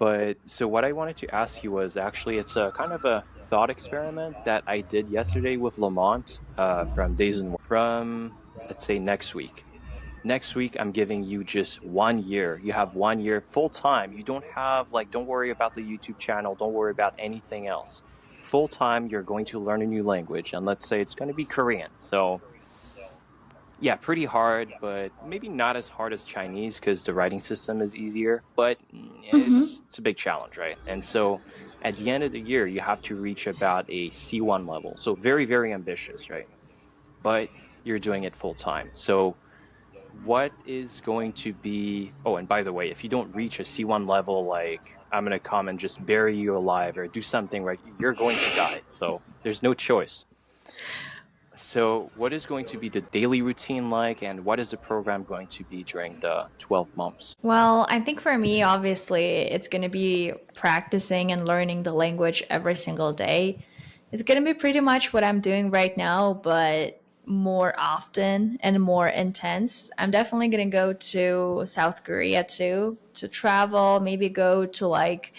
But so what I wanted to ask you was actually it's a kind of a thought experiment that I did yesterday with Lamont from Days and from let's say next week. Next week I'm giving you just 1 year. You have 1 year full time. You don't have like don't worry about the YouTube channel, don't worry about anything else. Full time you're going to learn a new language and let's say it's going to be Korean. So yeah, pretty hard, but maybe not as hard as Chinese because the writing system is easier. But Mm-hmm. it's a big challenge, right? And so at the end of the year, you have to reach about a C1 level. So very, very ambitious, right? But you're doing it full time. So what is going to be? Oh, and by the way, if you don't reach a C1 level, like I'm gonna come and just bury you alive or do something, right? You're going to die. So there's no choice. So, what is going to be the daily routine like, and what is the program going to be during the 12 months? Well, I think for me, obviously, it's going to be practicing and learning the language every single day. It's going to be pretty much what I'm doing right now, but more often and more intense. I'm definitely going to go to South Korea too to travel, maybe go to like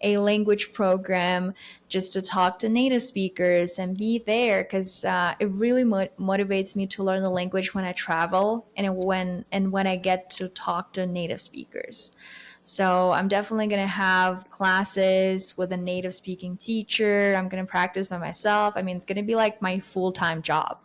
a language program just to talk to native speakers and be there because it really motivates me to learn the language when I travel and when I get to talk to native speakers. So I'm definitely going to have classes with a native speaking teacher. I'm going to practice by myself. I mean, it's going to be like my full-time job.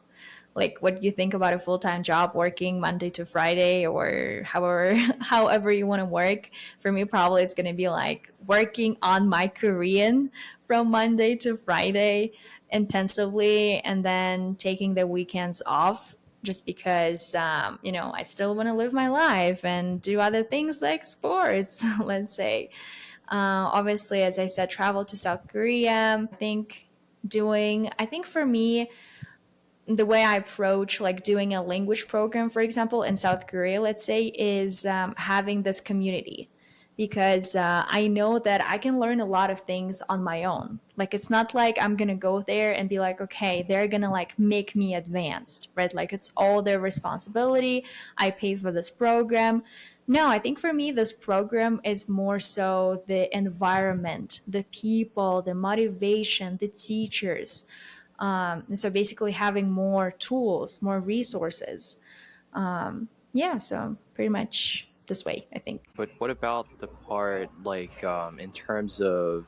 Like what you think about a full-time job working Monday to Friday or however however you want to work. For me, probably it's going to be like working on my Korean from Monday to Friday intensively and then taking the weekends off just because I still want to live my life and do other things like sports let's say. Obviously, as I said, travel to South Korea. I think for me, the way I approach like doing a language program, for example, in South Korea, let's say, is having this community because I know that I can learn a lot of things on my own. Like it's not like I'm gonna go there and be like, okay, they're gonna like make me advanced, right? Like it's all their responsibility. I pay for this program. No, I think for me, this program is more so the environment, the people, the motivation, the teachers. And so basically having more tools, more resources. Yeah, so pretty much this way, I think. But what about the part like in terms of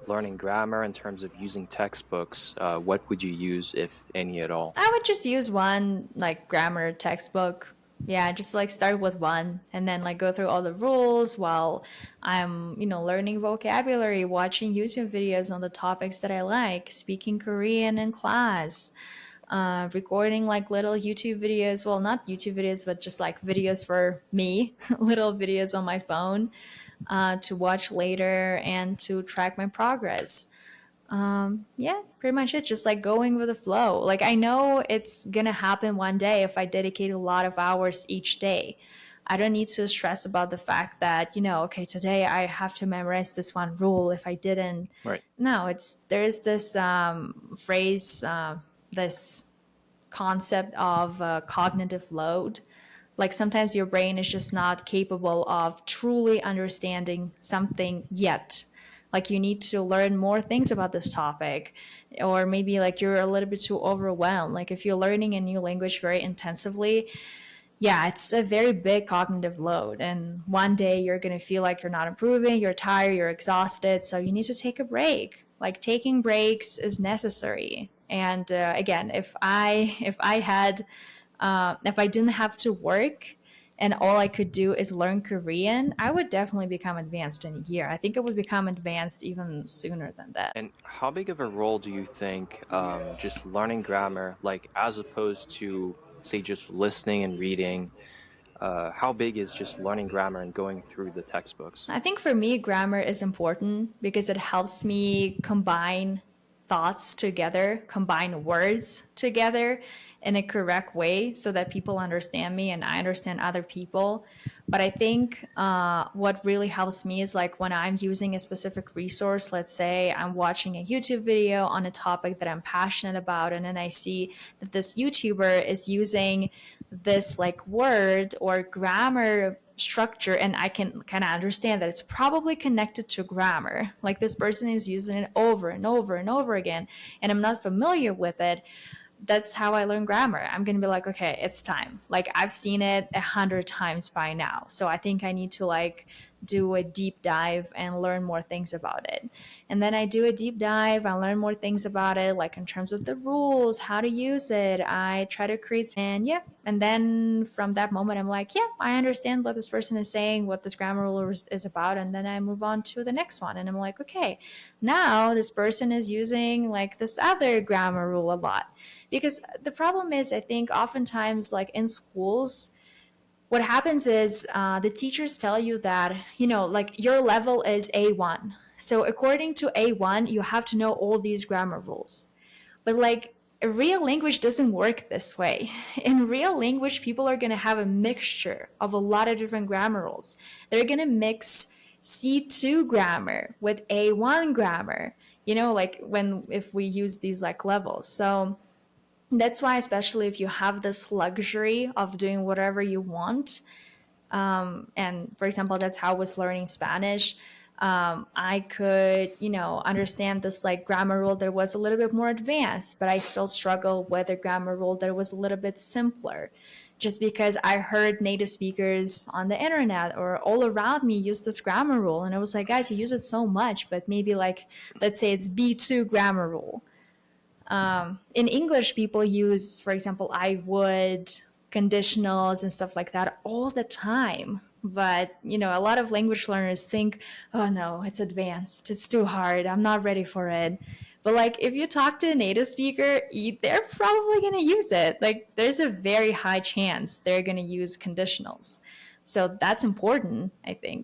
learning grammar, in terms of using textbooks? What would you use, if any at all? I would just use one like grammar textbook. Yeah, just like start with one and then like go through all the rules while I'm learning vocabulary, watching YouTube videos on the topics that I like, speaking Korean in class, recording like little YouTube videos. Well, not YouTube videos, but just like videos for me, little videos on my phone to watch later and to track my progress. Yeah, pretty much it. Just like going with the flow. Like I know it's gonna happen one day if I dedicate a lot of hours each day. I don't need to stress about the fact that, okay, today I have to memorize this one rule. If I didn't, Right. no, there's this phrase, this concept of cognitive load. Like sometimes your brain is just not capable of truly understanding something yet. Like you need to learn more things about this topic, or maybe like you're a little bit too overwhelmed. Like if you're learning a new language very intensively, yeah, it's a very big cognitive load. And one day you're going to feel like you're not improving, you're tired, you're exhausted. So you need to take a break. Like taking breaks is necessary. And again, if I didn't have to work and all I could do is learn Korean, I would definitely become advanced in a year. I think it would become advanced even sooner than that. And how big of a role do you think just learning grammar, like as opposed to, say, just listening and reading, how big is just learning grammar and going through the textbooks? I think for me, grammar is important because it helps me combine thoughts together, combine words together in a correct way so that people understand me and I understand other people. But I think what really helps me is like when I'm using a specific resource, let's say I'm watching a YouTube video on a topic that I'm passionate about, and then I see that this YouTuber is using this like word or grammar structure, and I can kind of understand that it's probably connected to grammar. Like this person is using it over and over and over again, and I'm not familiar with it. That's how I learn grammar. I'm going to be like, okay, it's time. Like I've seen it 100 times by now. So I think I need to like do a deep dive and learn more things about it. And then I do a deep dive, I learn more things about it, like in terms of the rules, how to use it. I try to create, and yeah. And then from that moment, I'm like, yeah, I understand what this person is saying, what this grammar rule is about. And then I move on to the next one. And I'm like, okay, now this person is using like this other grammar rule a lot. Because the problem is, I think oftentimes, like in schools, what happens is the teachers tell you that, like your level is A1. So according to A1, you have to know all these grammar rules. But like a real language doesn't work this way. In real language, people are going to have a mixture of a lot of different grammar rules. They're going to mix C2 grammar with A1 grammar, like if we use these like levels. So that's why, especially if you have this luxury of doing whatever you want, and for example, that's how I was learning Spanish. I could, understand this like grammar rule that was a little bit more advanced, but I still struggle with a grammar rule that was a little bit simpler. Just because I heard native speakers on the internet or all around me use this grammar rule, and I was like, guys, you use it so much, but maybe like, let's say it's B2 grammar rule. In English, people use, for example, I would, conditionals, and stuff like that all the time. But, a lot of language learners think, oh no, it's advanced. It's too hard. I'm not ready for it. But, like, if you talk to a native speaker, they're probably going to use it. Like, there's a very high chance they're going to use conditionals. So that's important, I think.